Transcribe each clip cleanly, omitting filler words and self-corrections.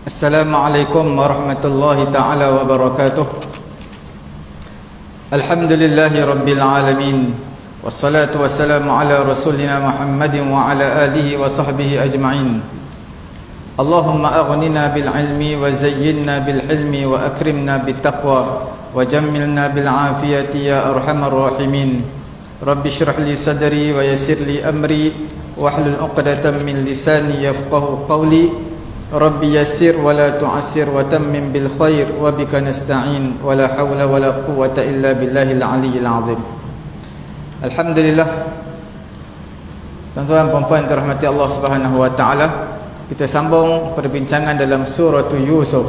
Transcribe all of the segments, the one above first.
Assalamualaikum warahmatullahi ta'ala wabarakatuh. Alhamdulillahi rabbil alamin. Wassalatu wassalamu ala rasulina Muhammadin wa ala alihi wa sahbihi ajma'in. Allahumma aghnina bil ilmi wa zayyinna bil hilmi wa akrimna bit taqwa wa jammilna bil afiyati ya arhamar rahimin. Rabbi shrah li sadri wa yassir li amri wahlul 'uqdatam min lisani yafqahu qawli. Rabbi yassir wa la tu'assir wa tammim bil khair wa bika nasta'in wa la hawla wa la quwwata illa billahil aliyyil azim. Alhamdulillah, tuan-tuan dan puan dirahmati Allah Subhanahu wa taala, kita sambung perbincangan dalam surah Yusuf.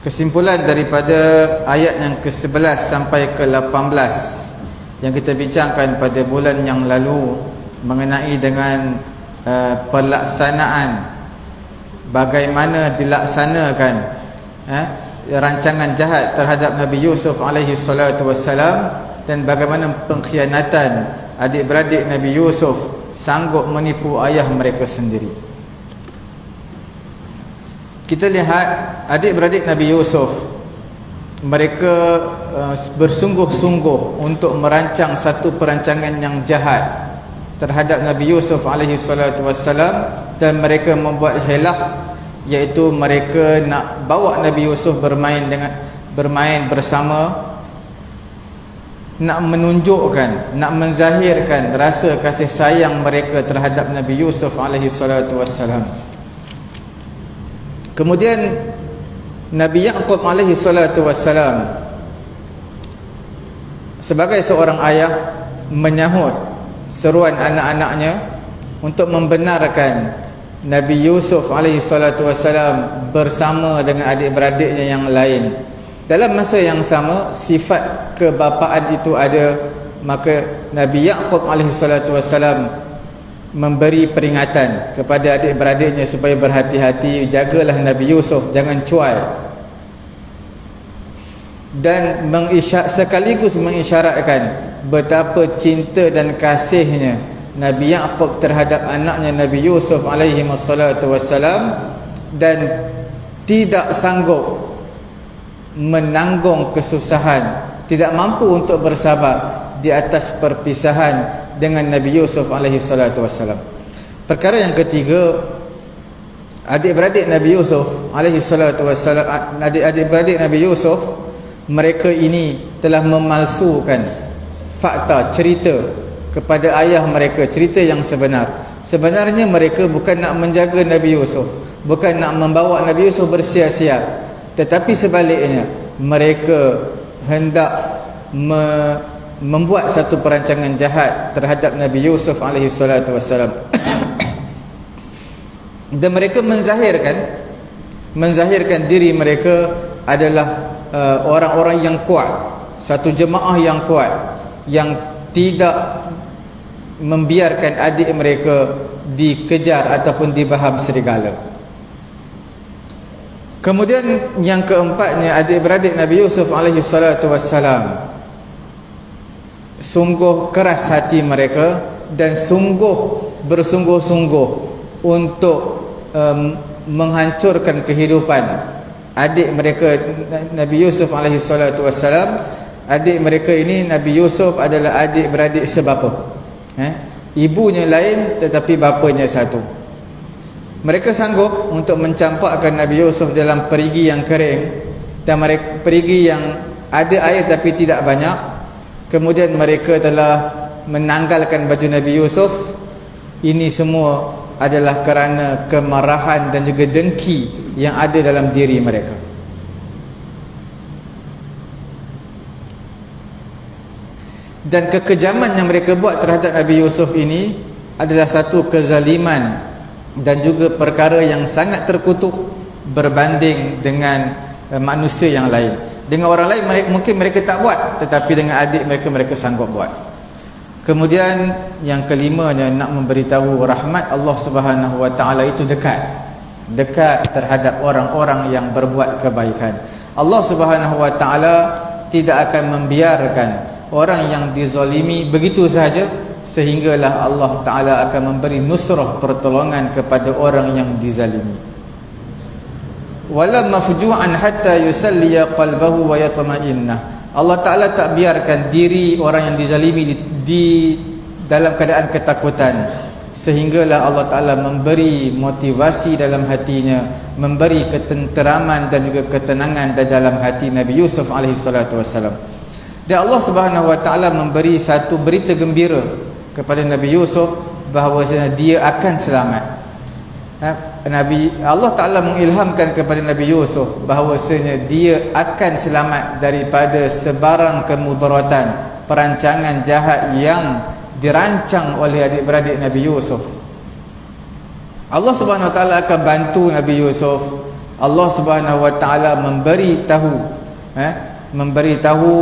Kesimpulan daripada ayat yang ke-11 sampai ke-18 yang kita bincangkan pada bulan yang lalu mengenai dengan pelaksanaan, bagaimana dilaksanakan rancangan jahat terhadap Nabi Yusuf alaihi salatu wassalam, dan bagaimana pengkhianatan adik-beradik Nabi Yusuf sanggup menipu ayah mereka sendiri. Kita lihat adik-beradik Nabi Yusuf, mereka bersungguh-sungguh untuk merancang satu perancangan yang jahat terhadap Nabi Yusuf alaihi salatu wassalam, dan mereka membuat helah, iaitu mereka nak bawa Nabi Yusuf bermain bersama, nak menunjukkan, nak menzahirkan rasa kasih sayang mereka terhadap Nabi Yusuf alaihi salatu wassalam. Kemudian Nabi Yaqub alaihi salatu wassalam sebagai seorang ayah menyahut seruan anak-anaknya untuk membenarkan Nabi Yusuf alaihi salatu wassalam bersama dengan adik-beradiknya yang lain. Dalam masa yang sama, sifat kebapaan itu ada, maka Nabi Yaqub alaihi salatu wassalam memberi peringatan kepada adik-beradiknya supaya berhati-hati, jagalah Nabi Yusuf, jangan cuai, dan sekaligus mengisyaratkan betapa cinta dan kasihnya Nabi Yaqub terhadap anaknya Nabi Yusuf alaihi wassalatu wassalam, dan tidak sanggup menanggung kesusahan, tidak mampu untuk bersabar di atas perpisahan dengan Nabi Yusuf alaihi salatu wassalam. Perkara yang ketiga, adik-beradik Nabi Yusuf alaihi salatu wassalam, adik-beradik Nabi Yusuf, mereka ini telah memalsukan fakta, cerita kepada ayah mereka, cerita yang sebenar. Sebenarnya mereka bukan nak menjaga Nabi Yusuf, bukan nak membawa Nabi Yusuf bersiar-siar, tetapi sebaliknya mereka hendak membuat satu perancangan jahat terhadap Nabi Yusuf alaihi salatu wassalam. Dan mereka menzahirkan diri mereka adalah orang-orang yang kuat, satu jemaah yang kuat, yang tidak membiarkan adik mereka dikejar ataupun dibaham serigala. Kemudian yang keempatnya, adik-beradik Nabi Yusuf alaihi salatu wassalam sungguh keras hati mereka dan bersungguh-sungguh untuk menghancurkan kehidupan adik mereka Nabi Yusuf alaihi salatu wassalam. Adik mereka ini, Nabi Yusuf adalah adik-beradik sebapa, ibunya lain tetapi bapanya satu. Mereka sanggup untuk mencampakkan Nabi Yusuf dalam perigi yang kering, dan perigi yang ada air tapi tidak banyak. Kemudian mereka telah menanggalkan baju Nabi Yusuf. Ini semua adalah kerana kemarahan dan juga dengki yang ada dalam diri mereka. Dan kekejaman yang mereka buat terhadap Nabi Yusuf ini adalah satu kezaliman dan juga perkara yang sangat terkutuk berbanding dengan manusia yang lain. Dengan orang lain mungkin mereka tak buat, tetapi dengan adik mereka sanggup buat. Kemudian yang kelimanya, nak memberitahu rahmat Allah Subhanahu wa taala itu dekat terhadap orang-orang yang berbuat kebaikan. Allah Subhanahu wa taala tidak akan membiarkan orang yang dizalimi begitu sahaja, sehinggalah Allah Ta'ala akan memberi nusrah, pertolongan kepada orang yang dizalimi. wala mafju'an hatta yusalliya qalbahu wa yatma'inna. Allah Ta'ala tak biarkan diri orang yang dizalimi di dalam keadaan ketakutan, sehinggalah Allah Ta'ala memberi motivasi dalam hatinya, memberi ketenteraman dan juga ketenangan dalam hati Nabi Yusuf alaihi salatu wassalam. Dan Allah Subhanahu wa Ta'ala memberi satu berita gembira kepada Nabi Yusuf bahawasanya dia akan selamat. Allah Ta'ala mengilhamkan kepada Nabi Yusuf bahawasanya dia akan selamat daripada sebarang kemudaratan, perancangan jahat yang dirancang oleh adik-beradik Nabi Yusuf. Allah Subhanahu wa Ta'ala akan bantu Nabi Yusuf. Allah Subhanahu wa Ta'ala memberitahu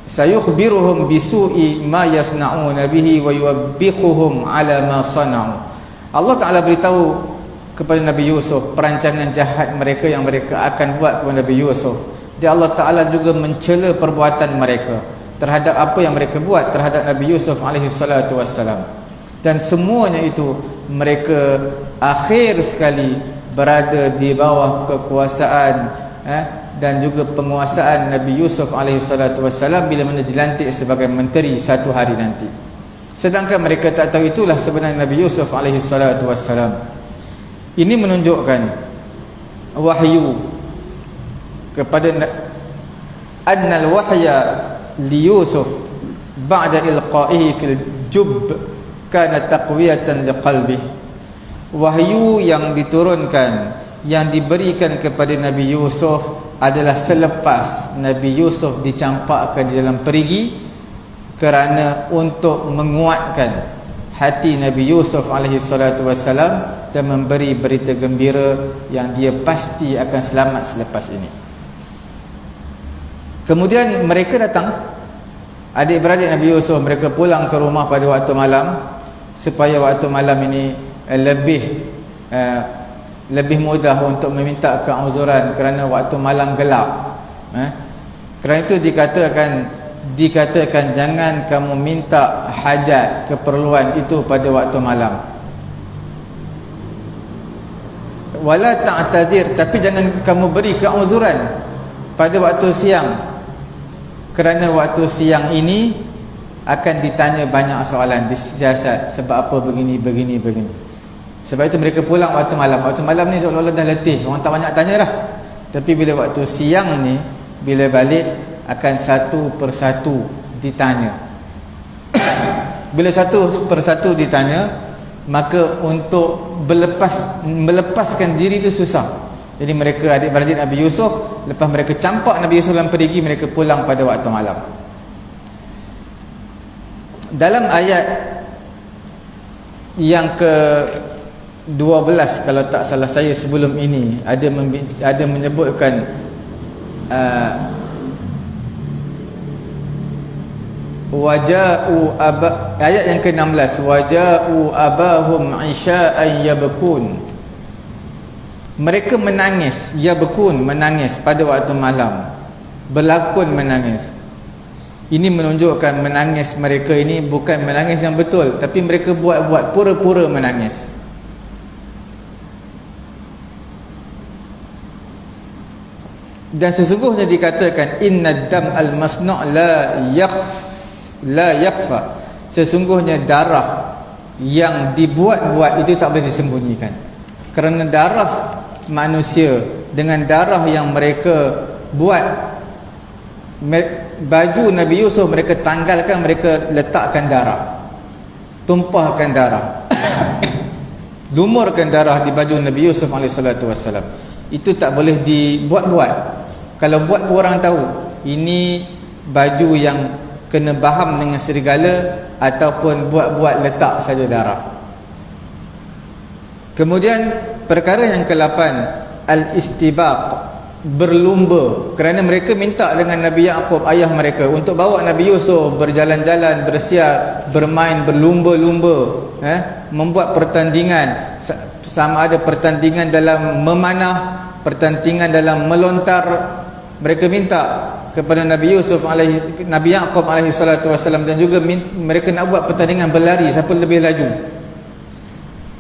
sayukhbiruhum bisu'i ma yasna'una bihi wa yuwabbihuhum ala ma sana'u. Allah Ta'ala beritahu kepada Nabi Yusuf perancangan jahat mereka yang mereka akan buat kepada Nabi Yusuf. Dan Allah Ta'ala juga mencela perbuatan mereka terhadap apa yang mereka buat terhadap Nabi Yusuf alaihi salatu wassalam. Dan semuanya itu mereka akhir sekali berada di bawah kekuasaan dan juga penguasaan Nabi Yusuf alaihi salatu wassalam bila mana dilantik sebagai menteri satu hari nanti. Sedangkan mereka tak tahu itulah sebenarnya Nabi Yusuf alaihi salatu wassalam. Ini menunjukkan wahyu kepada annal wahya li Yusuf ba'da ilqa'ihi fil jub kana taqwiyatan liqalbih. Wahyu yang diturunkan, yang diberikan kepada Nabi Yusuf adalah selepas Nabi Yusuf dicampakkan di dalam perigi, kerana untuk menguatkan hati Nabi Yusuf alaihi salatu wassalam dan memberi berita gembira yang dia pasti akan selamat selepas ini. Kemudian mereka datang, adik-beradik Nabi Yusuf, mereka pulang ke rumah pada waktu malam supaya waktu malam ini lebih mudah untuk meminta keuzuran kerana waktu malam gelap. Kerana itu dikatakan jangan kamu minta hajat, keperluan itu pada waktu malam. Wala ta'tazir, tapi jangan kamu beri keuzuran pada waktu siang, kerana waktu siang ini akan ditanya banyak soalan, disiasat sebab apa begini. Sebab itu mereka pulang waktu malam. Waktu malam ni seolah-olah dah letih, orang tak banyak tanya dah. Tapi bila waktu siang ni, bila balik akan satu persatu ditanya. Bila satu persatu ditanya, maka untuk melepaskan diri itu susah. Jadi mereka, adik-beradik Nabi Yusuf, lepas mereka campak Nabi Yusuf dalam perigi, mereka pulang pada waktu malam. Dalam ayat yang ke-12 kalau tak salah saya sebelum ini, ada menyebutkan ayat yang ke-16, waja'u abahum isya'an yabkun. Mereka menangis, yabkun, menangis pada waktu malam, berlakon menangis. Ini menunjukkan menangis mereka ini bukan menangis yang betul, tapi mereka buat pura-pura menangis. Dan sesungguhnya dikatakan innad dam al-masnu' la yakhfa. Sesungguhnya darah yang dibuat-buat itu tak boleh disembunyikan. Kerana darah manusia dengan darah yang mereka buat, baju Nabi Yusuf mereka tanggalkan, mereka letakkan darah, tumpahkan darah, lumurkan darah di baju Nabi Yusuf AS. Itu tak boleh dibuat-buat. Kalau buat orang tahu ini baju yang kena baham dengan serigala, ataupun buat-buat letak saja darah. Kemudian perkara yang ke-8, al-istibaq, berlumba. Kerana mereka minta dengan Nabi Yaqub, ayah mereka, untuk bawa Nabi Yusuf berjalan-jalan, bersiar, bermain, berlumba-lumba, membuat pertandingan, sama ada pertandingan dalam memanah, pertandingan dalam melontar. Mereka minta kepada Nabi Yaqub alaihi salatu wasallam, dan juga mereka nak buat pertandingan berlari, siapa lebih laju.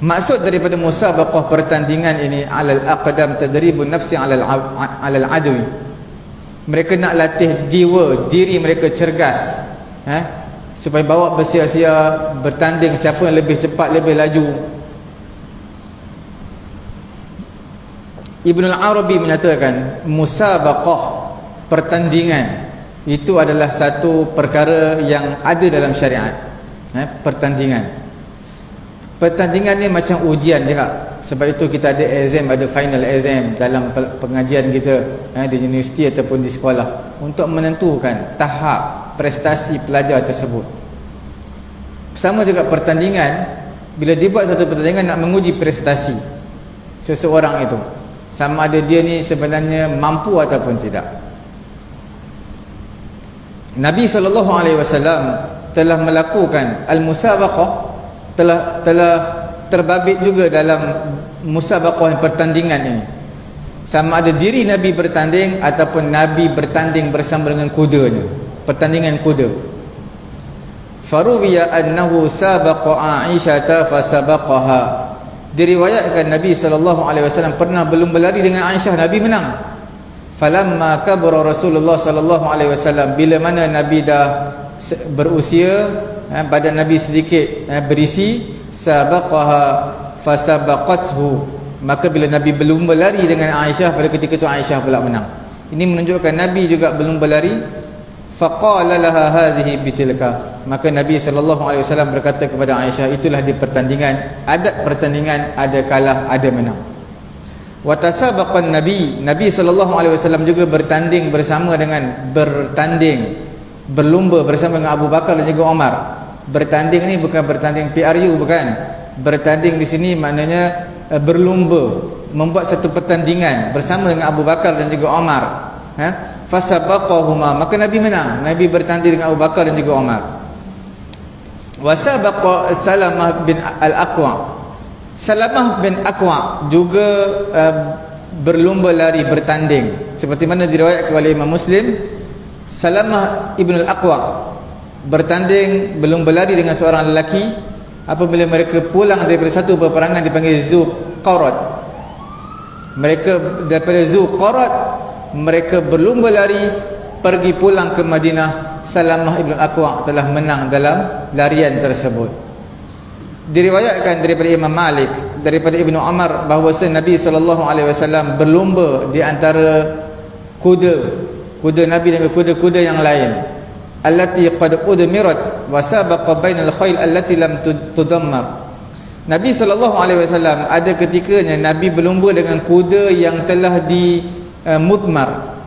Maksud daripada musabaqah pertandingan ini alal aqdam tadribun nafsi alal adwi. Mereka nak latih jiwa, diri mereka cergas, supaya bawa bersia-sia bertanding siapa yang lebih cepat, lebih laju. Ibn al-Arabi menyatakan musabaqah pertandingan itu adalah satu perkara yang ada dalam syariat. Pertandingan ni macam ujian juga. Sebab itu kita ada exam, ada final exam dalam pengajian kita, di universiti ataupun di sekolah, untuk menentukan tahap prestasi pelajar tersebut. Sama juga pertandingan, bila dibuat satu pertandingan nak menguji prestasi seseorang itu, sama ada dia ni sebenarnya mampu ataupun tidak. Nabi SAW telah melakukan al-musabaqah, telah terbabit juga dalam musabaqah pertandingan ini. Sama ada diri Nabi bertanding ataupun Nabi bertanding bersama dengan kudanya, pertandingan kuda. Faruwiya annahu sabaqa Aisyah fasabaqaha. Diriwayatkan Nabi SAW pernah belum berlari dengan Aisyah, Nabi menang. Falamma kabara Rasulullah SAW, bila mana Nabi dah berusia, badan Nabi sedikit berisi, sabaqaha fasabaqathu, maka bila Nabi belum berlari dengan Aisyah, pada ketika itu Aisyah pula menang. Ini menunjukkan Nabi juga belum berlari. Faqala laha hadhihi bitilka, maka Nabi SAW berkata kepada Aisyah, itulah di pertandingan, adat pertandingan, ada kalah ada menang. Wa tasabaqan Nabi SAW juga bertanding bersama dengan berlumba bersama dengan Abu Bakar dan juga Umar. Bertanding ni bukan bertanding PRU, bukan. Bertanding di sini maknanya berlumba, membuat satu pertandingan bersama dengan Abu Bakar dan juga Umar. Fasabaqahuma, maka Nabi menang. Nabi bertanding dengan Abu Bakar dan juga Umar. Wasabaqa Salamah bin al-Aqwa. Salamah bin Aqwa juga berlumba lari, bertanding, seperti mana diriwayatkan oleh Imam Muslim. Salamah ibn al-Aqwa bertanding, berlumba lari dengan seorang lelaki. Apabila mereka pulang daripada satu peperangan dipanggil Zuqarat, mereka daripada Zuqarat mereka berlumba lari pergi pulang ke Madinah. Salamah ibn al-Aqwa telah menang dalam larian tersebut. Diriwayatkan daripada Imam Malik, daripada Ibnu Umar, bahawa Nabi SAW berlumba di antara kuda Nabi dengan kuda-kuda yang lain. Allati qad udmirat wa sabaqa bainal khayl allati lam tudammar. Nabi SAW ada ketikanya Nabi berlumba dengan kuda yang telah mudmar,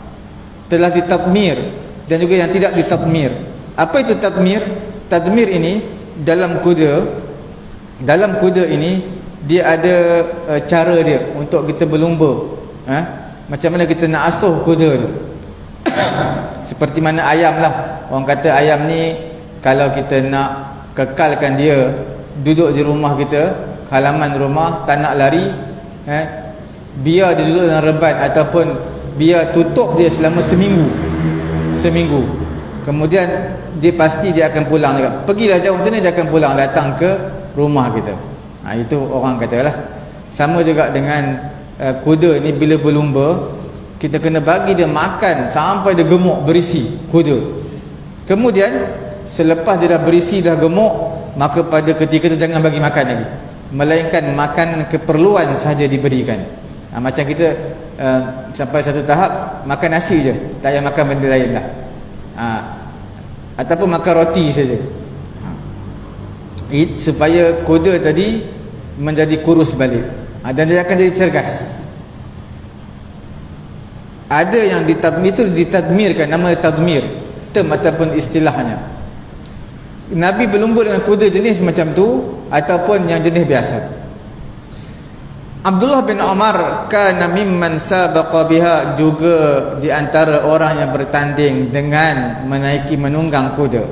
telah ditadmir, dan juga yang tidak ditadmir. Apa itu tadmir? Tadmir ini dalam kuda ini dia ada cara dia untuk kita berlumba. Macam mana kita nak asuh kuda tu. Seperti mana ayam lah. Orang kata ayam ni kalau kita nak kekalkan dia duduk di rumah kita, halaman rumah, tak nak lari, biar dia duduk dalam reban ataupun biar tutup dia selama seminggu, kemudian dia pasti dia akan pulang juga. Pergilah jauh macam ni, dia akan pulang datang ke rumah kita. Itu orang katalah. Sama juga dengan kuda ni, bila berlumba kita kena bagi dia makan sampai dia gemuk berisi kuda. Kemudian selepas dia dah berisi, dah gemuk, maka pada ketika itu jangan bagi makan lagi, melainkan makanan keperluan sahaja diberikan. Macam kita sampai satu tahap makan nasi je, tak payah makan benda lain lah. Ataupun makan roti saja, supaya kuda tadi menjadi kurus balik, dan dia akan jadi cergas. Ada yang ditadmirkan, nama tadmir, term ataupun istilahnya. Nabi berlumba dengan kuda jenis macam tu ataupun yang jenis biasa. Abdullah bin Umar kana mimman sabaqa biha, juga di antara orang yang bertanding dengan menaiki menunggang kuda.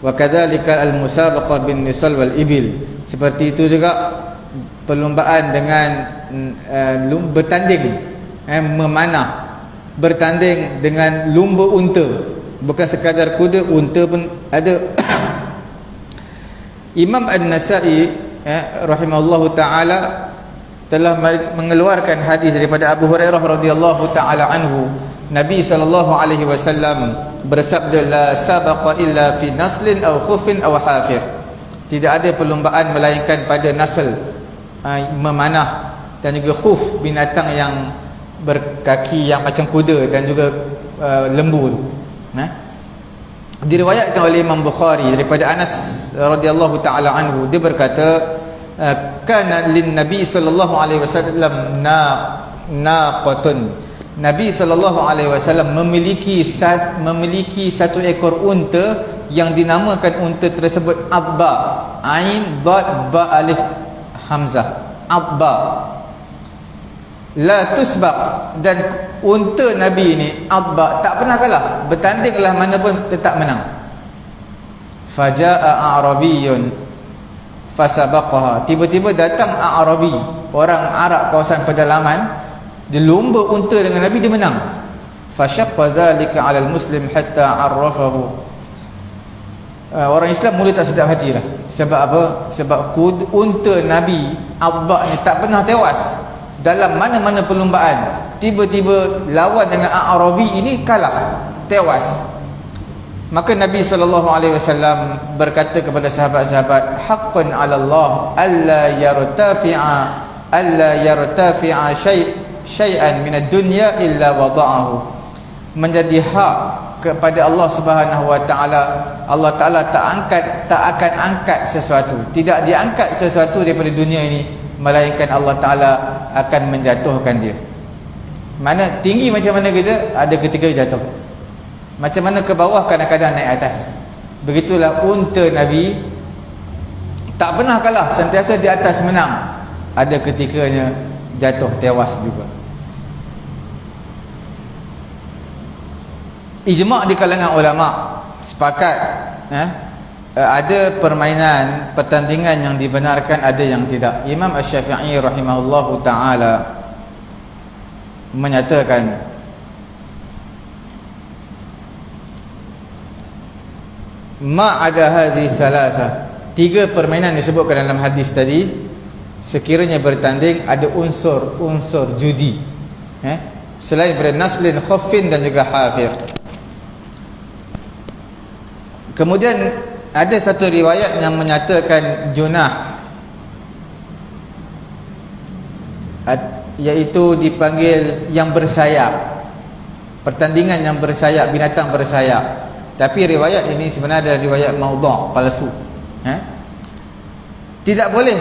Wa kadzalika al-musabaqah bin nisal wal ibil, seperti itu juga perlombaan dengan bertanding, memanah, bertanding dengan lumba unta. Bukan sekadar kuda, unta pun ada. Imam An-Nasa'i rahimahullahu taala telah mengeluarkan hadis daripada Abu Hurairah radhiyallahu taala anhu, Nabi sallallahu alaihi wasallam bersabda, la sabaqa illa fi naslin aw khufin aw hafir. Tidak ada perlombaan melainkan pada nasl, memanah, dan juga khuf, binatang yang berkaki yang macam kuda, dan juga lembu tu. Diriwayatkan oleh Imam Bukhari daripada Anas radhiyallahu taala anhu, dia berkata, kana lin nabi sallallahu alaihi wasallam naqatun. Nabi sallallahu alaihi wasallam memiliki satu ekor unta yang dinamakan unta tersebut Abba, Ain Dad Ba Alif Hamzah, Abba. La tusbaq, dan unta Nabi ini Abba tak pernah kalah, bertandinglah mana pun tetap menang. Faja'a a'rabiyyun fasabaqaha, tiba-tiba datang A'rabi, orang Arab kawasan pedalaman, dia lomba unta dengan Nabi, dia menang. Fashaqqa dhalika 'ala al-muslim hatta 'arrafahu. Orang Islam mula tak sedap hati lah. Sebab apa? Sebab unta Nabi Abba ni tak pernah tewas dalam mana-mana perlombaan. Tiba-tiba lawan dengan A'rabi ini kalah, tewas. Maka Nabi SAW berkata kepada sahabat-sahabat, haqqan 'ala Allah alla yartafi'a syai'an min ad-dunya illa wada'ahu. Menjadi hak kepada Allah Subhanahu wa taala, Allah taala tak akan angkat sesuatu, tidak diangkat sesuatu daripada dunia ini melainkan Allah taala akan menjatuhkan dia. Mana tinggi macam mana kita, ada ketika jatuh. Macam mana ke bawah, kadang-kadang naik atas. Begitulah unta Nabi tak pernah kalah, sentiasa di atas menang. Ada ketikanya jatuh, tewas juga. Ijma' di kalangan ulama sepakat, ada permainan, pertandingan yang dibenarkan, ada yang tidak. Imam Asy-Syafi'i rahimahullahu ta'ala menyatakan, ma'ada hadhi salasa, tiga permainan disebutkan dalam hadis tadi, sekiranya bertanding ada unsur judi, selain daripada naslin, khuffin dan juga hafir. Kemudian ada satu riwayat yang menyatakan junah, iaitu dipanggil yang bersayap, pertandingan yang bersayap, binatang bersayap. Tapi riwayat ini sebenarnya adalah riwayat maudhu', palsu. Tidak boleh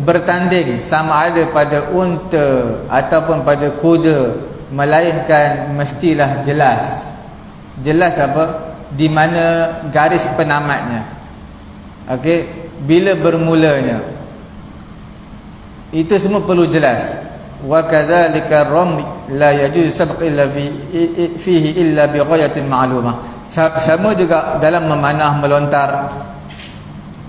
bertanding sama ada pada unta ataupun pada kuda, melainkan mestilah jelas. Jelas apa? Di mana garis penamatnya, okey, bila bermulanya, itu semua perlu jelas. Wa kadzalika ram la yajuz sabq illa fihi illa bi ghayatin ma'lumah. Sama juga dalam memanah, melontar,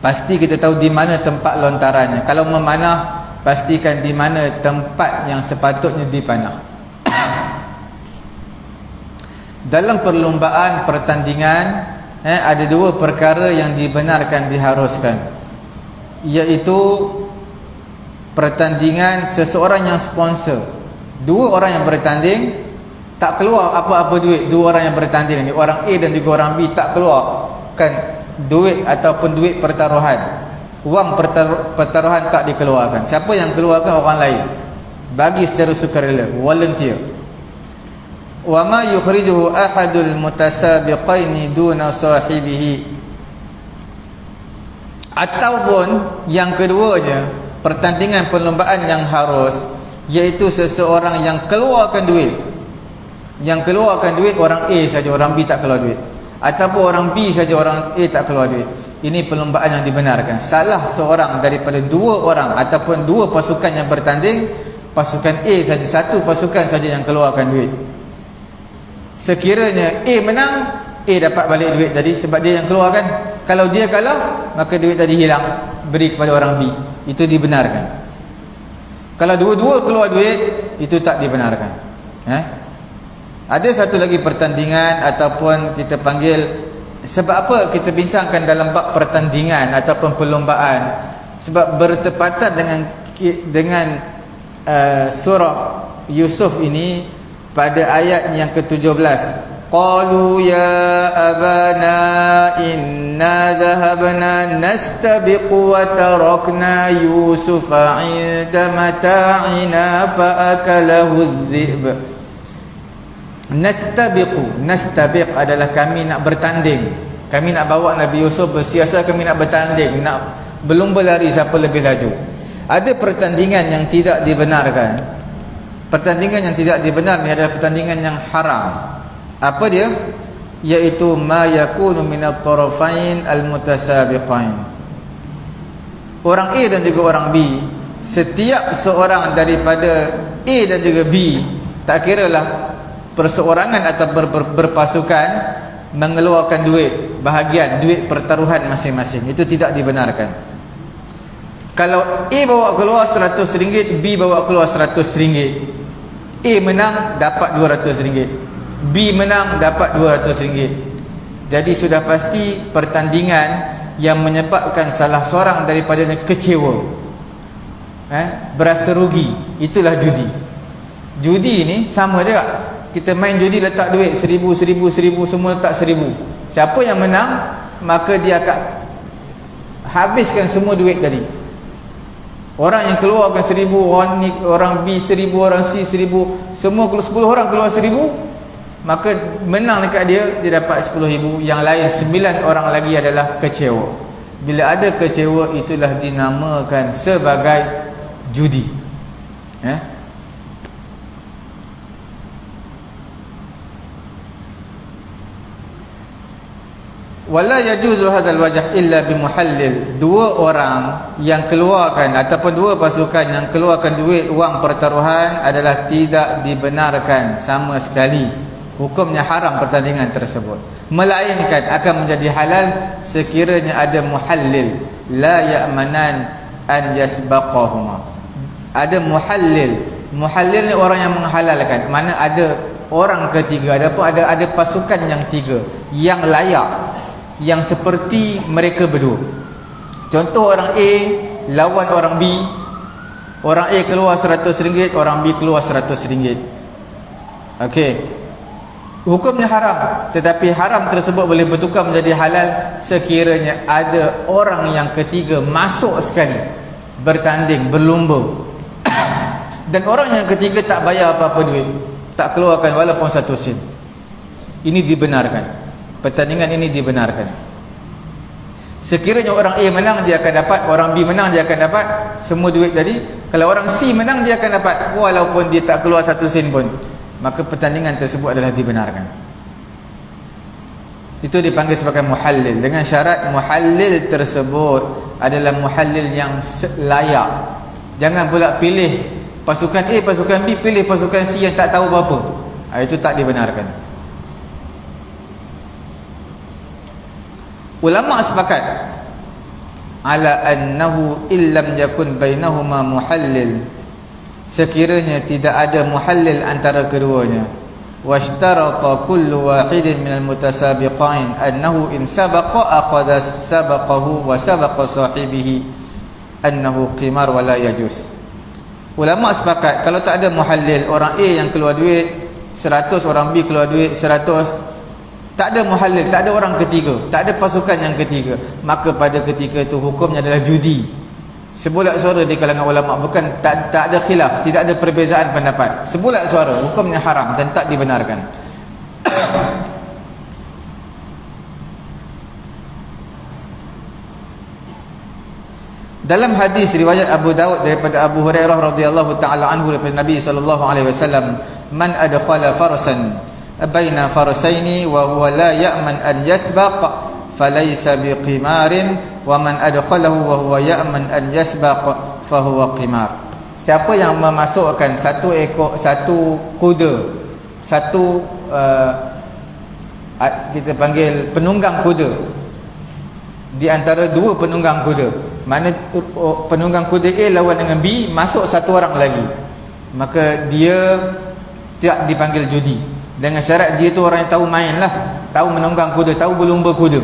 pasti kita tahu di mana tempat lontarannya. Kalau memanah, pastikan di mana tempat yang sepatutnya dipanah. Dalam perlombaan, pertandingan, ada dua perkara yang dibenarkan, diharuskan, iaitu pertandingan seseorang yang sponsor. Dua orang yang bertanding, tak keluar apa-apa duit. Dua orang yang bertanding ni, orang A dan juga orang B, tak keluarkan duit ataupun duit pertaruhan. Wang pertaruhan tak dikeluarkan. Siapa yang keluarkan? Orang lain. Bagi secara sukarela, volunteer. Wa ma yukhrijuhu ahadul mutasabiqaini duna sahibihi. Ataupun yang keduanya, pertandingan perlombaan yang harus, iaitu seseorang yang keluarkan duit. Yang keluarkan duit orang A saja, orang B tak keluar duit. Ataupun orang B saja, orang A tak keluar duit. Ini perlombaan yang dibenarkan. Salah seorang daripada dua orang ataupun dua pasukan yang bertanding, pasukan A saja, satu pasukan saja yang keluarkan duit. Sekiranya A menang, A dapat balik duit tadi sebab dia yang keluarkan. Kalau dia kalah, maka duit tadi hilang, beri kepada orang B. Itu dibenarkan. Kalau dua-dua keluar duit, itu tak dibenarkan. Ada satu lagi pertandingan ataupun kita panggil, sebab apa kita bincangkan dalam bab pertandingan ataupun perlombaan? sebab bertepatan dengan surah Yusuf ini pada ayat yang ke-17. Qalu ya abana inna dhahabna nastabiqu wa tarakna Yusufa 'inda mata'ina fa akalahu adh-dhi'b. Nastabiq adalah kami nak bertanding. Kami nak bawa Nabi Yusuf bersiasat, kami nak bertanding, nak berlumba lari siapa lebih laju. Ada pertandingan yang tidak dibenarkan. Pertandingan yang tidak dibenarkan ni adalah pertandingan yang haram. Apa dia? Iaitu ma yakunu minat tarafain almutasabiqain. Orang A dan juga orang B, setiap seorang daripada A dan juga B, tak kiralah perseorangan atau berpasukan, mengeluarkan duit bahagian, duit pertaruhan masing-masing. Itu tidak dibenarkan. Kalau A bawa keluar RM100, B bawa keluar RM100, A menang dapat RM200, B menang dapat RM200. Jadi sudah pasti pertandingan yang menyebabkan salah seorang daripadanya kecewa, berasa rugi, itulah judi. Judi ni sama juga. Kita main judi, letak duit RM1,000, RM1,000, semua letak RM1,000. Siapa yang menang, maka dia akan habiskan semua duit tadi. Orang yang keluarkan RM1,000, orang B RM1,000, orang C RM1,000, semua 10 orang keluar RM1,000, maka menang dekat dia, dia dapat RM10,000. Yang lain 9 orang lagi adalah kecewa. Bila ada kecewa, itulah dinamakan sebagai judi. Wala yajuzu hadzal wajh illa bimuhallil. Dua orang yang keluarkan ataupun dua pasukan yang keluarkan duit wang pertaruhan adalah tidak dibenarkan sama sekali. Hukumnya haram pertandingan tersebut, melainkan akan menjadi halal sekiranya ada muhallil. La ya'manan an yasbaqahuma. Ada muhallil. Muhallil ni orang yang menghalalkan. Mana ada orang ketiga, ada pasukan yang tiga yang layak, yang seperti mereka berdua. Contoh, orang A lawan orang B. Orang A keluar RM100, orang B keluar RM100. Okey. Hukumnya haram, tetapi haram tersebut boleh bertukar menjadi halal sekiranya ada orang yang ketiga masuk sekali, bertanding, berlumba. Dan orang yang ketiga tak bayar apa-apa duit, tak keluarkan walaupun 1 sen. Ini dibenarkan. Pertandingan ini dibenarkan. Sekiranya orang A menang, dia akan dapat. Orang B menang, dia akan dapat semua duit tadi. Kalau orang C menang, dia akan dapat walaupun dia tak keluar 1 sen pun. Maka pertandingan tersebut adalah dibenarkan. Itu dipanggil sebagai muhallil, dengan syarat muhallil tersebut adalah muhallil yang layak. Jangan pula pilih pasukan A, pasukan B, pilih pasukan C yang tak tahu apa-apa. Itu tak dibenarkan. Ulama sepakat ala annahu illam yakun bainahuma muhallil, sekiranya tidak ada muhallil antara keduanya. Washtarata kullu wahidin minal mutasabiqain annahu in sabaqa akhadha sabaqahu wa sabaqa sahibihi annahu qimar wa la yajuz. Ulama sepakat kalau tak ada muhallil, orang A yang keluar duit 100, orang B keluar duit 100, tak ada muhallil, tak ada orang ketiga, tak ada pasukan yang ketiga, maka pada ketika itu hukumnya adalah judi. Sebulat suara di kalangan ulama, bukan tak ada khilaf, tidak ada perbezaan pendapat. Sebulat suara hukumnya haram dan tak dibenarkan. Dalam hadis riwayat Abu Daud daripada Abu Hurairah radhiyallahu taala anhu daripada Nabi sallallahu alaihi wasallam, man adkhala farsan baina farsaini wa huwa la ya'man an yasbaq falaysa biqimarin wa man adkhalahu wa huwa ya'man an yasbaq fahuwa qimar. Siapa yang memasukkan satu kuda, kita panggil penunggang kuda, di antara dua penunggang kuda, mana penunggang kuda A lawan dengan B, masuk satu orang lagi, maka dia tidak dipanggil judi, dengan syarat dia tu orang yang tahu main lah, tahu menunggang kuda, tahu berlumba kuda.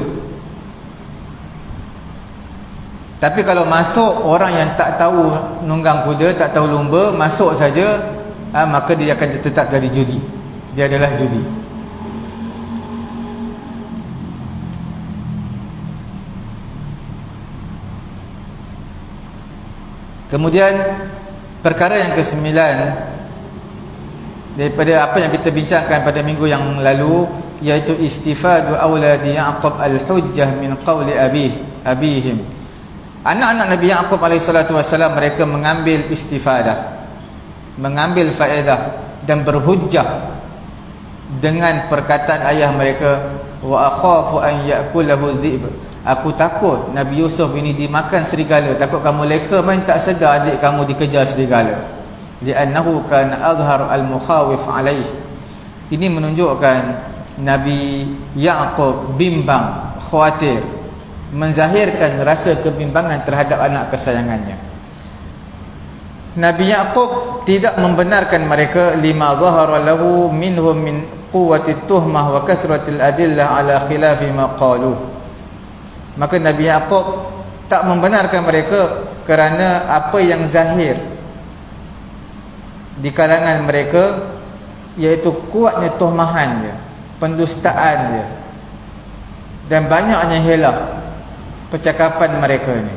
Tapi kalau masuk orang yang tak tahu nunggang kuda, tak tahu lumba, masuk saja, maka dia akan tetap jadi judi. Dia adalah judi. Kemudian perkara yang ke-9 daripada apa yang kita bincangkan pada minggu yang lalu, iaitu istifadu auladi Ya'qub al-hujjah min qawli abihim. Anak-anak Nabi Ya'qub AS, mereka mengambil istifadah, mengambil faedah dan berhujjah dengan perkataan ayah mereka, wa akhafu an ya'kulahu dhi'b. Aku takut Nabi Yusuf ini dimakan serigala. Takut kamu leka main tak sedar adik kamu dikejar serigala. Li'annahu kana azhar al-mukhawif alaih. Ini menunjukkan Nabi Ya'qub bimbang, khawatir, menzahirkan rasa kebimbangan terhadap anak kesayangannya. Nabi Ya'qub tidak membenarkan mereka, lima zahara lahu minhum min quwwati tuhmah wa kasratil adillah ala khilafi ma qalu. Maka Nabi Ya'qub tak membenarkan mereka kerana apa yang zahir di kalangan mereka, iaitu kuatnya tuhmahan dia, pendustaan dia, dan banyaknya hilah percakapan mereka ni.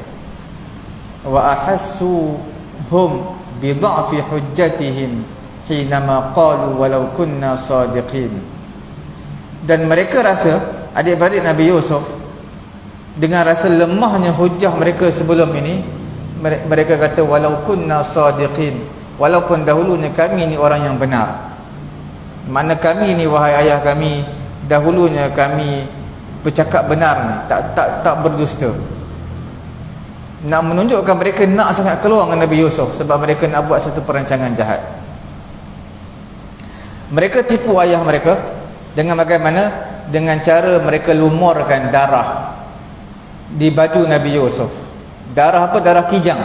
Wa ahassuhum bi dha'fi hujjatihim hinama qalu walau kunna sadiqin. Dan mereka rasa, adik-beradik Nabi Yusuf, dengan rasa lemahnya hujah mereka sebelum ini, mereka kata walau kunna sadiqin, walaupun dahulunya kami ni orang yang benar. Mana kami ni, wahai ayah kami, dahulunya kami bercakap benar ni, tak berdusta. Nak menunjukkan mereka nak sangat keluar dengan Nabi Yusuf, sebab mereka nak buat satu perancangan jahat. Mereka tipu ayah mereka dengan bagaimana? Dengan cara mereka lumurkan darah di baju Nabi Yusuf. Darah apa? Darah kijang.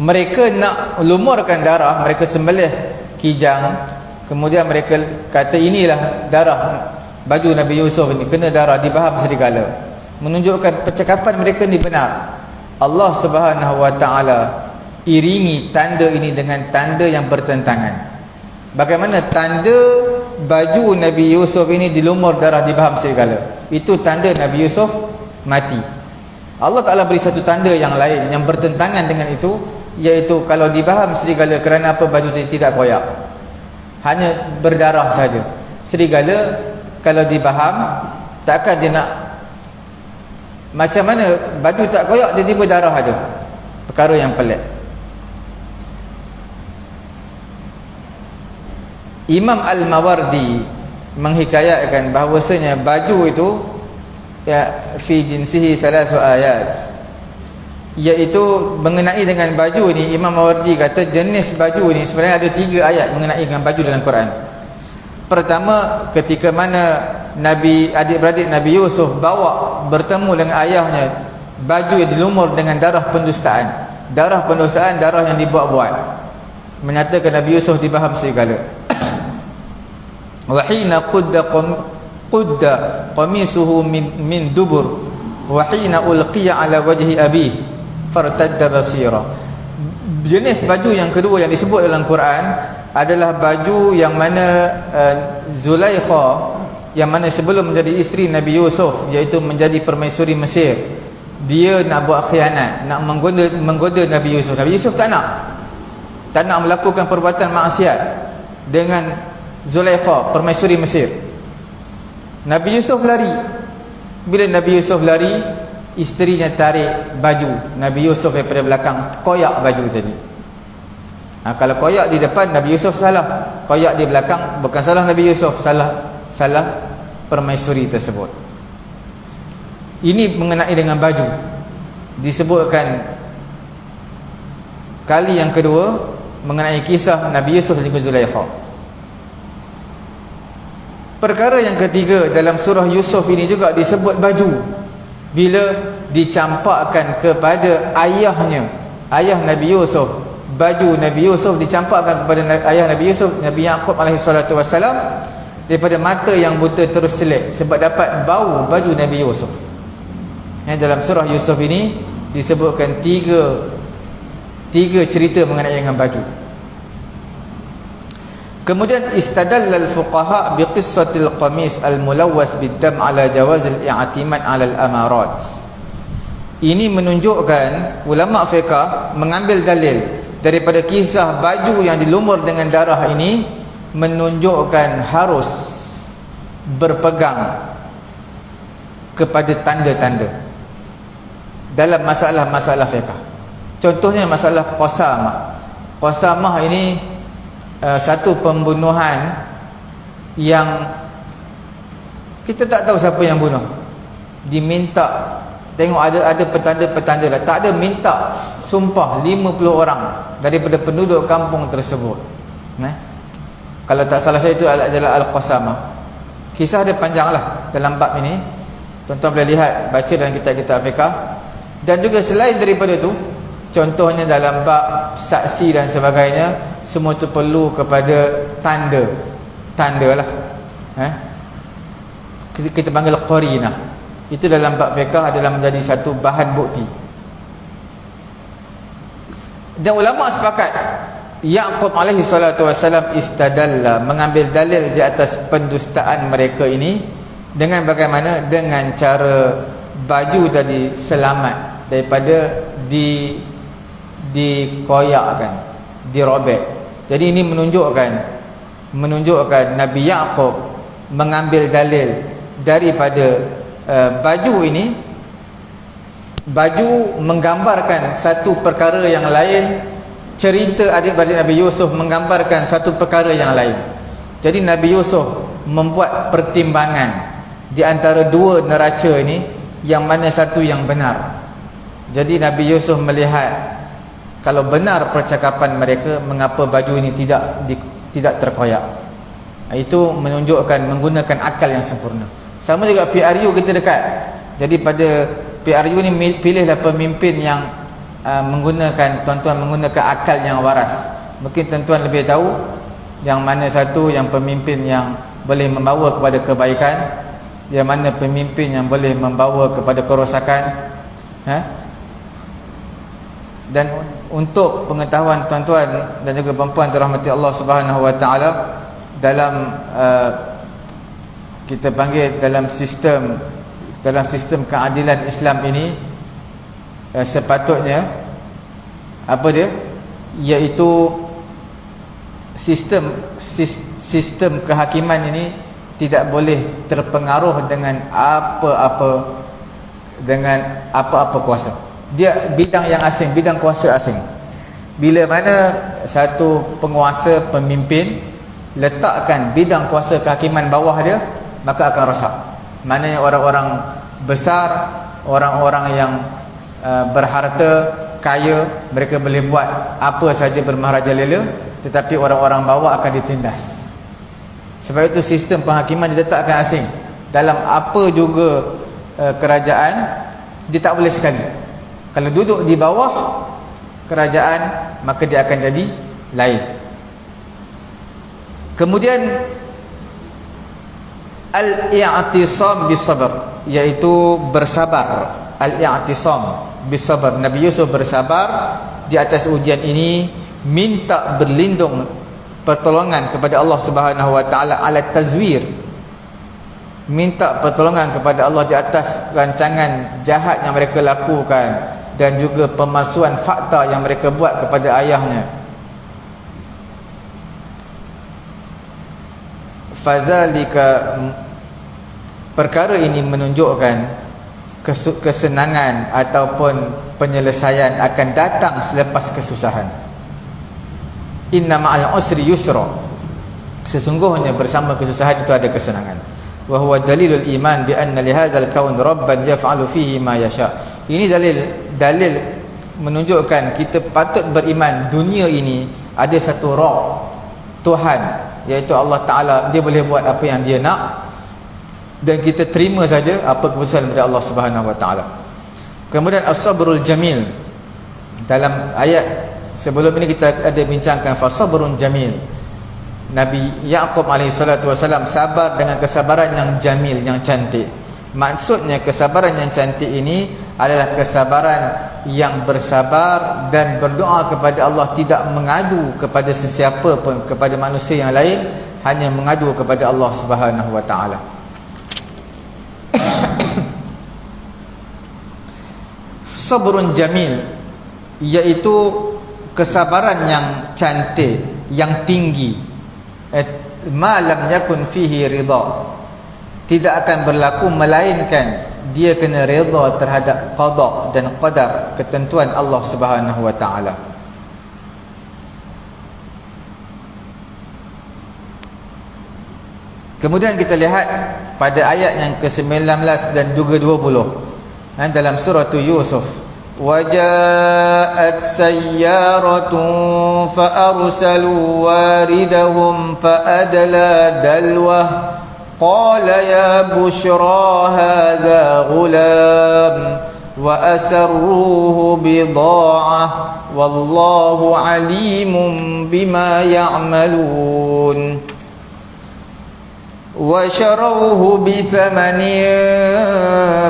Mereka nak lumurkan darah, mereka sembelih kijang, kemudian mereka kata inilah darah baju Nabi Yusuf ini, kena darah, dibaham serigala. Menunjukkan percakapan mereka ni benar. Allah Subhanahu wa ta'ala iringi tanda ini dengan tanda yang bertentangan. Bagaimana tanda baju Nabi Yusuf ini dilumur darah, dibaham serigala? Itu tanda Nabi Yusuf mati. Allah Ta'ala beri satu tanda yang lain yang bertentangan dengan itu, iaitu kalau dibaham serigala, kerana apa? Baju dia tidak koyak, hanya berdarah saja. Serigala kalau dibaham, takkan dia nak, macam mana baju tak koyak dia berdarah ada? Perkara yang pelik. Imam Al-Mawardi menghikayatkan bahawasanya baju itu ya fi jinsihi salasu ayat, iaitu mengenai dengan baju ni. Imam Mawardi kata jenis baju ni sebenarnya ada 3 ayat mengenai dengan baju dalam Quran. Pertama, ketika mana adik-beradik Nabi Yusuf bawa bertemu dengan ayahnya baju yang dilumur dengan darah pendustaan. Darah pendustaan, darah yang dibuat-buat, menyatakan Nabi Yusuf dibaham serigala. Wa hina qudda qamisuhu min dubur wa hina ulqiya ala wajhi abih fartadda basira. Jenis baju yang kedua yang disebut dalam Quran adalah baju yang mana Zulaikha, yang mana sebelum menjadi isteri Nabi Yusuf, iaitu menjadi permaisuri Mesir, dia nak buat khianat, nak menggoda Nabi Yusuf. Nabi Yusuf tak nak melakukan perbuatan maksiat dengan Zulaikha, permaisuri Mesir. Nabi Yusuf lari. Bila Nabi Yusuf lari, isterinya tarik baju Nabi Yusuf daripada belakang, koyak baju tadi. Kalau koyak di depan, Nabi Yusuf salah. Koyak di belakang, bukan salah Nabi Yusuf, salah permaisuri tersebut. Ini mengenai dengan baju. Disebutkan kali yang kedua mengenai kisah Nabi Yusuf dan Zulaikha. Perkara yang ketiga dalam surah Yusuf ini juga disebut baju, bila dicampakkan kepada ayahnya, ayah Nabi Yusuf. Baju Nabi Yusuf dicampakkan kepada ayah Nabi Yusuf, Nabi Ya'qub AS, daripada mata yang buta terus celik sebab dapat bau baju Nabi Yusuf. Dalam surah Yusuf ini disebutkan tiga cerita mengenai dengan baju. Kemudian istadalla al-fuqaha biqissatil qamis al-mulawwas bid-dam ala jawaz al-i'timad ala al-amarat. Ini menunjukkan ulama fiqh mengambil dalil daripada kisah baju yang dilumur dengan darah ini, menunjukkan harus berpegang kepada tanda-tanda dalam masalah-masalah fiqh. Contohnya masalah qasamah. Qasamah ini satu pembunuhan yang kita tak tahu siapa yang bunuh. Diminta, tengok ada petanda-petanda lah. Tak ada minta sumpah 50 orang daripada penduduk kampung tersebut. Kalau tak salah saya itu adalah Al-Qasamah. Kisah dia panjang lah dalam bab ini. Tuan-tuan boleh lihat, baca dalam kitab-kitab fiqh. Dan juga selain daripada itu, contohnya dalam bab saksi dan sebagainya, semua itu perlu kepada tanda lah. Kita panggil qarinah. Itu dalam bab fiqh adalah menjadi satu bahan bukti. Dan ulama sepakat Yaqub alaihi salatu wasalam istadalla, mengambil dalil di atas pendustaan mereka ini dengan bagaimana? Dengan cara baju tadi selamat daripada dikoyakkan, dirobek. Jadi ini menunjukkan Nabi Yaqub mengambil dalil daripada baju ini. Baju menggambarkan satu perkara yang lain, cerita adik-beradik Nabi Yusuf menggambarkan satu perkara yang lain. Jadi Nabi Yusuf membuat pertimbangan di antara dua neraca ini, yang mana satu yang benar. Jadi Nabi Yusuf melihat kalau benar percakapan mereka, mengapa baju ini tidak terkoyak. Itu menunjukkan menggunakan akal yang sempurna. Sama juga PRU kita dekat. Jadi pada PRU ni pilihlah pemimpin yang tuan-tuan menggunakan akal yang waras. Mungkin tuan-tuan lebih tahu yang mana satu yang pemimpin yang boleh membawa kepada kebaikan, yang mana pemimpin yang boleh membawa kepada kerosakan. Dan untuk pengetahuan tuan-tuan dan juga puan-puan dirahmati Allah Subhanahu wa taala, dalam kita panggil dalam sistem keadilan Islam ini, sepatutnya apa dia, iaitu sistem kehakiman ini tidak boleh terpengaruh dengan apa-apa kuasa. Dia bidang yang asing, bidang kuasa asing. Bila mana satu penguasa, pemimpin letakkan bidang kuasa kehakiman bawah dia, maka akan rosak. Maknanya orang-orang besar, orang-orang yang berharta, kaya, mereka boleh buat apa saja bermaharajalela, tetapi orang-orang bawah akan ditindas. Sebab itu sistem penghakiman diletakkan asing. Dalam apa juga kerajaan, dia tak boleh sekali. Kalau duduk di bawah kerajaan, maka dia akan jadi lain. Kemudian al-i'tisam bis-sabr, iaitu bersabar. Al-i'tisam bis-sabr, Nabi Yusuf bersabar di atas ujian ini, minta berlindung pertolongan kepada Allah Subhanahu wa taala ala tazwir, minta pertolongan kepada Allah di atas rancangan jahat yang mereka lakukan dan juga pemalsuan fakta yang mereka buat kepada ayahnya. Fadzalika, perkara ini menunjukkan kesenangan ataupun penyelesaian akan datang selepas kesusahan. Inna ma'al usri yusra, sesungguhnya bersama kesusahan itu ada kesenangan. Wa huwa dalilul iman bi anna li hadzal kaun rabban yaf'alu fihi ma yasha. Ini dalil menunjukkan kita patut beriman dunia ini ada satu Rabb, Tuhan, iaitu Allah Ta'ala. Dia boleh buat apa yang dia nak, dan kita terima saja apa keputusan daripada Allah Subhanahu wa taala. Kemudian as-sabrul jamil, dalam ayat sebelum ini kita ada bincangkan fasabrun jamil. Nabi Yaqub alaihi salatu wasalam sabar dengan kesabaran yang jamil, yang cantik. Maksudnya kesabaran yang cantik ini adalah kesabaran yang bersabar dan berdoa kepada Allah, tidak mengadu kepada sesiapa pun, kepada manusia yang lain, hanya mengadu kepada Allah Subhanahu wa taala. Sabrun jamil, iaitu kesabaran yang cantik, yang tinggi. Ma lam yakun fihi ridha, tidak akan berlaku melainkan dia kena redha terhadap qada dan qadar, ketentuan Allah Subhanahu wa taala. Kemudian kita lihat pada ayat yang ke-19 dan juga 20 dalam surah Yusuf. وَجَاءَتْ سَيَّارَةٌ فَأَرْسَلُوا وَارِدَهُمْ فَأَدْلَى دَلْوَهُ قَالَ يَا بُشْرَى هَذَا غُلَامٌ وَأَسَرُّوهُ بِضَاعَةً وَاللَّهُ عَلِيمٌ بِمَا يَعْمَلُونَ وَشَرَوْهُ بِثَمَنٍ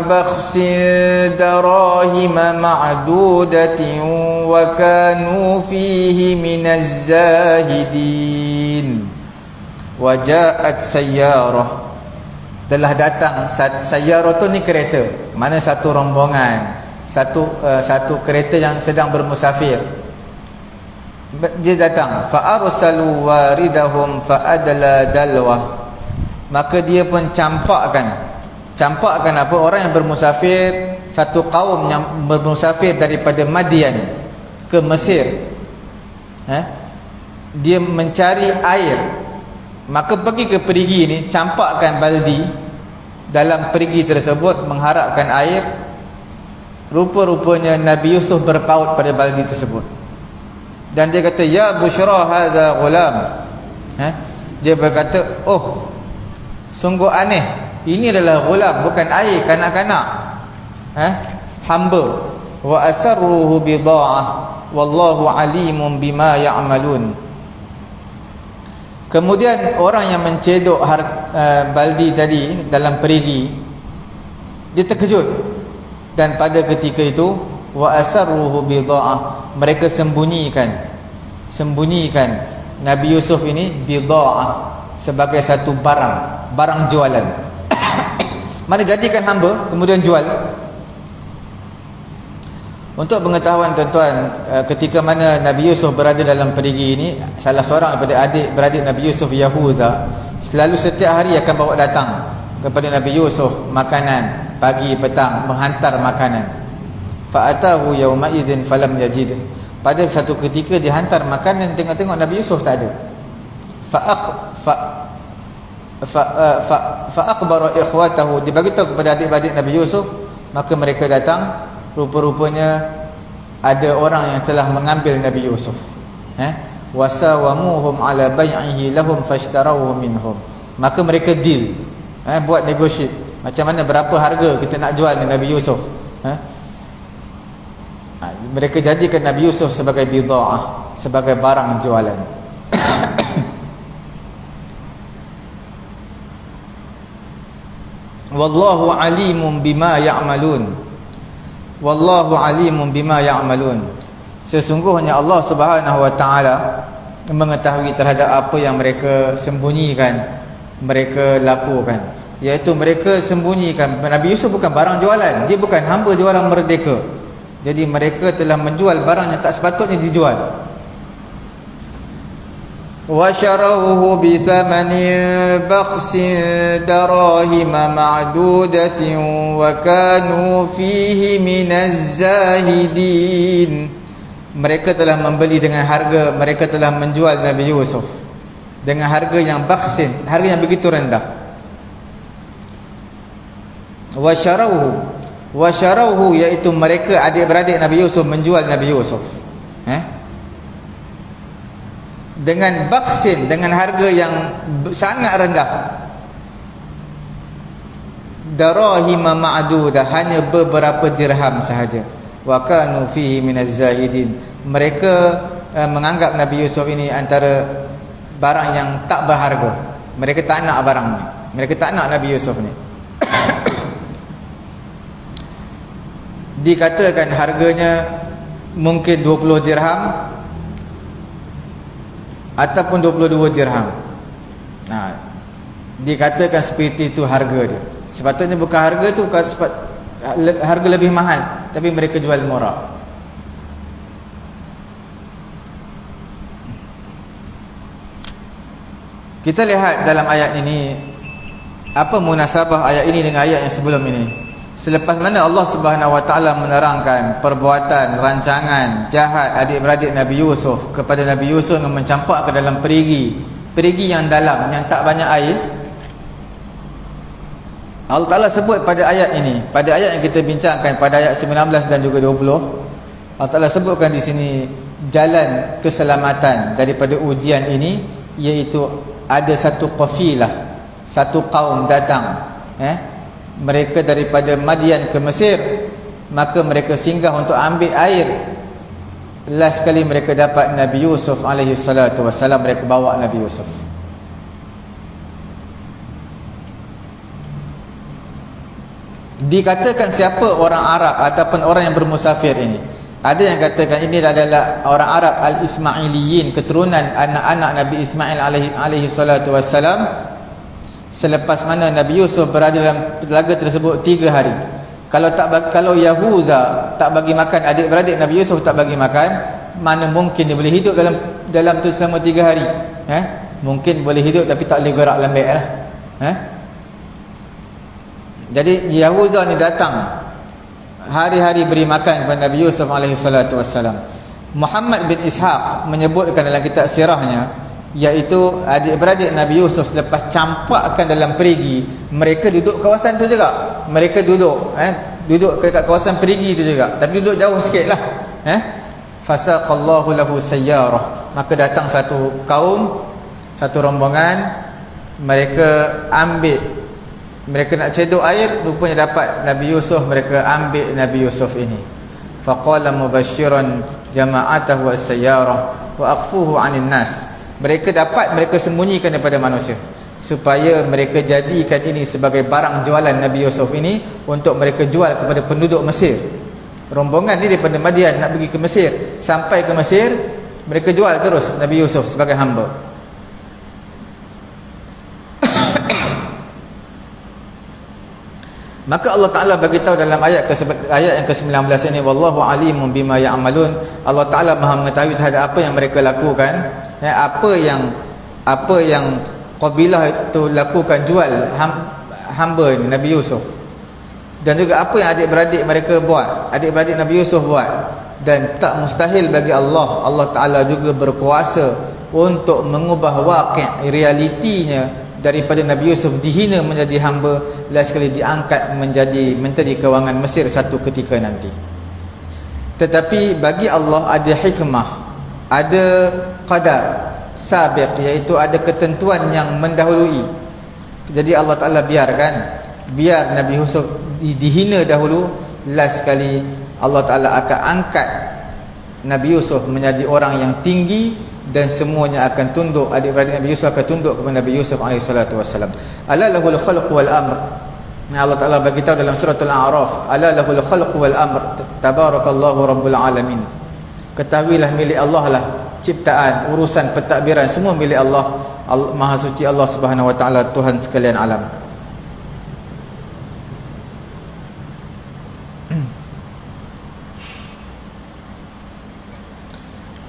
بَخْسٍ دَرَاهِمَ مَعْدُودَةٍ وَكَانُوا فِيهِ مِنَ الزَّاهِدِينَ. وَجَاءَتْ سَيَّارَةٌ, telah datang. Sayyarah tu ni kereta, mana satu rombongan, satu kereta yang sedang bermusafir. Dia datang. فَأَرْسَلُوا وَارِدَهُمْ فَأَدْلَى دَلْوَهُ, maka dia pun campakkan apa, orang yang bermusafir, satu kaum yang bermusafir daripada Madian ke Mesir, dia mencari air, maka pergi ke perigi ni, campakkan baldi dalam perigi tersebut mengharapkan air. Rupa-rupanya Nabi Yusuf berpaut pada baldi tersebut, dan dia kata, ya busyra hadza ghulam. Dia berkata, oh, sungguh aneh, ini adalah ghulam, bukan air, kanak-kanak, hamba. Wa asarruhu bida'ah wallahu alimun bima ya'malun. Kemudian orang yang mencedok baldi tadi dalam perigi, dia terkejut, dan pada ketika itu wa asarruhu bida'ah, mereka sembunyikan Nabi Yusuf ini bida'ah, sebagai satu barang jualan. Mana jadikan hamba kemudian jual. Untuk pengetahuan tuan-tuan, ketika mana Nabi Yusuf berada dalam perigi ini, salah seorang daripada beradik Nabi Yusuf, Yahuza, selalu setiap hari akan bawa datang kepada Nabi Yusuf makanan, pagi petang, menghantar makanan. Fa'atahu yawma idzin falam yajid, pada satu ketika dia hantar makanan, tengok-tengok Nabi Yusuf tak ada. Fa'akhbara ikhwatahu, diberitahu kepada adik-adik Nabi Yusuf, maka mereka datang. Rupa-rupanya ada orang yang telah mengambil Nabi Yusuf. Wasawamuhum ala bai'ihi lahum fashtarawhu minhum, maka mereka deal, buat negotiate, macam mana, berapa harga kita nak jual Nabi Yusuf. Mereka jadikan Nabi Yusuf sebagai bida'ah, sebagai barang jualan. Wallahu alimun bima ya'malun. Wallahu alimun bima ya'malun. Sesungguhnya Allah Subhanahu wa taala mengetahui terhadap apa yang mereka sembunyikan, mereka lakukan. Iaitu mereka sembunyikan Nabi Yusuf bukan barang jualan, dia bukan hamba dia orang merdeka. Jadi mereka telah menjual barang yang tak sepatutnya dijual. وَشَرَوْهُ بِثَمَنٍ بَخْسٍ دَرَاهِمَ مَعْدُودَةٍ وَكَانُوا فِيهِ مِنَ الزَّاهِدِينَ. Mereka telah membeli dengan harga, mereka telah menjual Nabi Yusuf dengan harga yang bakhsin, harga yang begitu rendah. وَشَرَوْهُ iaitu mereka adik-beradik Nabi Yusuf menjual Nabi Yusuf dengan bakhsin, dengan harga yang sangat rendah. Darahima ma'dudah, hanya beberapa dirham sahaja. Wa kanu fihi minaz zahidin, mereka menganggap Nabi Yusuf ini antara barang yang tak berharga. Mereka tak nak barang ni, mereka tak nak Nabi Yusuf ni. dikatakan harganya mungkin 20 dirham ataupun 22 dirham. Dikatakan seperti itu harga dia. Sepatutnya bukan harga tu, harga lebih mahal, tapi mereka jual murah. Kita lihat dalam ayat ini, apa munasabah ayat ini dengan ayat yang sebelum ini. Selepas mana Allah Subhanahu Wa Taala menerangkan perbuatan rancangan jahat adik-beradik Nabi Yusuf kepada Nabi Yusuf yang mencampak ke dalam perigi yang dalam, yang tak banyak air. Allah Taala sebut pada ayat ini, pada ayat yang kita bincangkan, pada ayat 19 dan juga 20, Allah Taala sebutkan di sini jalan keselamatan daripada ujian ini, iaitu ada satu qafilah, satu kaum datang, mereka daripada Madian ke Mesir, maka mereka singgah untuk ambil air. Last kali mereka dapat Nabi Yusuf alaihi salatu wassalam, mereka bawa Nabi Yusuf. Dikatakan siapa orang Arab ataupun orang yang bermusafir ini? Ada yang katakan ini adalah orang Arab Al-Ismailiyin, keturunan anak-anak Nabi Ismail alaihi salatu wassalam, selepas mana Nabi Yusuf berada dalam telaga tersebut 3 hari. Kalau Yahuda tak bagi makan adik-beradik Nabi Yusuf, tak bagi makan, mana mungkin dia boleh hidup dalam tu selama 3 hari? Mungkin boleh hidup tapi tak boleh gerak lembek lah. Jadi Yahuda ni datang hari-hari beri makan kepada Nabi Yusuf alaihi salatu wassalam. Muhammad bin Ishaq menyebutkan dalam kitab sirahnya, iaitu adik-beradik Nabi Yusuf selepas campakkan dalam perigi, mereka duduk kawasan tu juga. Mereka duduk dekat kawasan perigi tu juga, tapi duduk jauh sikit lah. Fasaqallahu lahu sayyarah, maka datang satu kaum, satu rombongan, mereka nak cedok air, rupanya dapat Nabi Yusuf, mereka ambil Nabi Yusuf ini. Faqala mubashiran jama'atahu was-sayyarah wa akhfuhu 'anil nas. Mereka sembunyikan daripada manusia, supaya mereka jadikan ini sebagai barang jualan Nabi Yusuf ini untuk mereka jual kepada penduduk Mesir. Rombongan ni daripada Madian nak pergi ke Mesir, sampai ke Mesir mereka jual terus Nabi Yusuf sebagai hamba. Maka Allah Ta'ala bagi tahu dalam ayat yang ke-19 ini, wallahu alimun bima ya'malun. Allah Ta'ala Maha mengetahui terhadap apa yang mereka lakukan, apa yang qabilah itu lakukan, jual hamba Nabi Yusuf, dan juga apa yang adik-beradik mereka buat, adik-beradik Nabi Yusuf buat. Dan tak mustahil bagi Allah Ta'ala juga berkuasa untuk mengubah waqi', realitinya, daripada Nabi Yusuf dihina menjadi hamba, last sekali diangkat menjadi menteri kewangan Mesir satu ketika nanti. Tetapi bagi Allah ada hikmah, ada qadar sabiq, iaitu ada ketentuan yang mendahului. Jadi Allah Ta'ala biar Nabi Yusuf dihina dahulu, last sekali Allah Ta'ala akan angkat Nabi Yusuf menjadi orang yang tinggi, dan semuanya akan tunduk, adik-beradik Nabi Yusuf akan tunduk kepada Nabi Yusuf alaihi salatu wassalam. Ala lahul khalq wal amr. Allah Ta'ala bagi tahu dalam surah Al-A'raf, ala lahul khalq wal amr, tabarakallahu rabbul alamin. Ketahuilah milik Allah lah ciptaan, urusan, pentadbiran, semua milik Allah. Maha suci Allah Subhanahu wa taala, Tuhan sekalian alam.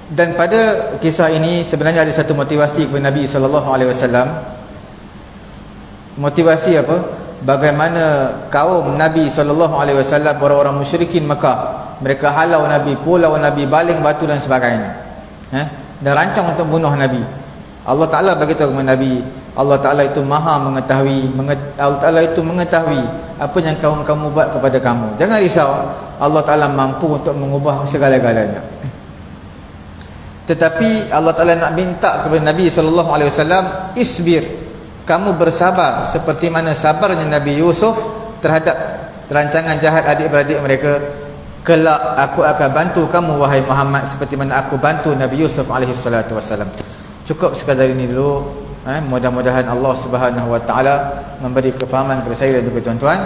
Dan pada kisah ini sebenarnya ada satu motivasi kepada Nabi SAW. Motivasi apa? Bagaimana kaum Nabi SAW, orang-orang musyrikin Mekah, mereka halau Nabi, pulau Nabi, baling batu dan sebagainya, dan rancang untuk bunuh Nabi. Allah Ta'ala beritahu kepada Nabi, Allah Ta'ala itu maha mengetahui, Allah Ta'ala itu mengetahui apa yang kamu buat kepada kamu. Jangan risau, Allah Ta'ala mampu untuk mengubah segala-galanya. Tetapi Allah Ta'ala nak minta kepada Nabi SAW, isbir, kamu bersabar seperti mana sabarnya Nabi Yusuf terhadap rancangan jahat adik-beradik mereka. Kelak aku akan bantu kamu wahai Muhammad seperti mana aku bantu Nabi Yusuf SAW. Cukup sekadar ini dulu. Mudah-mudahan Allah Subhanahu Wa Ta'ala memberi kefahaman kepada saya dan juga tuan-tuan.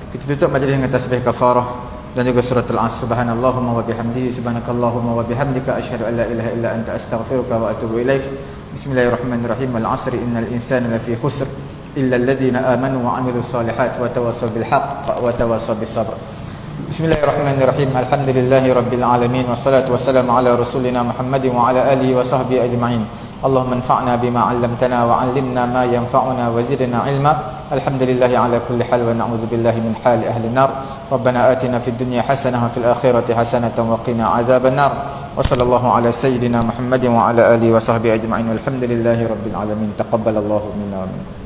Kita tutup majlis dengan tasbih kafarah dan juga surah Al-Asr. Subhanallahumma wa bihamdihi, subhanakallahumma wa bihamdika, asyhadu an la ilaha illa anta, astaghfiruka wa atubu ilaik. Bismillahirrahmanirrahim. Al-'asri innal insana lafi khusr illa alladhina amanu wa 'amilus solihat wa tawassaw bil haqq wa tawassaw bis sabr. Bismillahirrahmanirrahim. Alhamdulillahi rabbil alamin, wassalatu wassalamu ala rasulina Muhammadin wa ala alihi wa sahbihi ajma'in. Allahumma anfa'na bima 'allamtana wa 'allimna ma yanfa'una wa zidna 'ilma. Alhamdulillahi ala kulli hal wa na'udzu billahi min hali ahli nar. Rabbana atina fid dunya hasanah wa fil akhirati hasanatan wa qina 'adzaban nar. Wa sallallahu ala sayyidina Muhammadin wa ala alihi wa sahbihi ajma'in. Walhamdulillahi rabbil alamin. Taqabbalallahu minna wa minkum.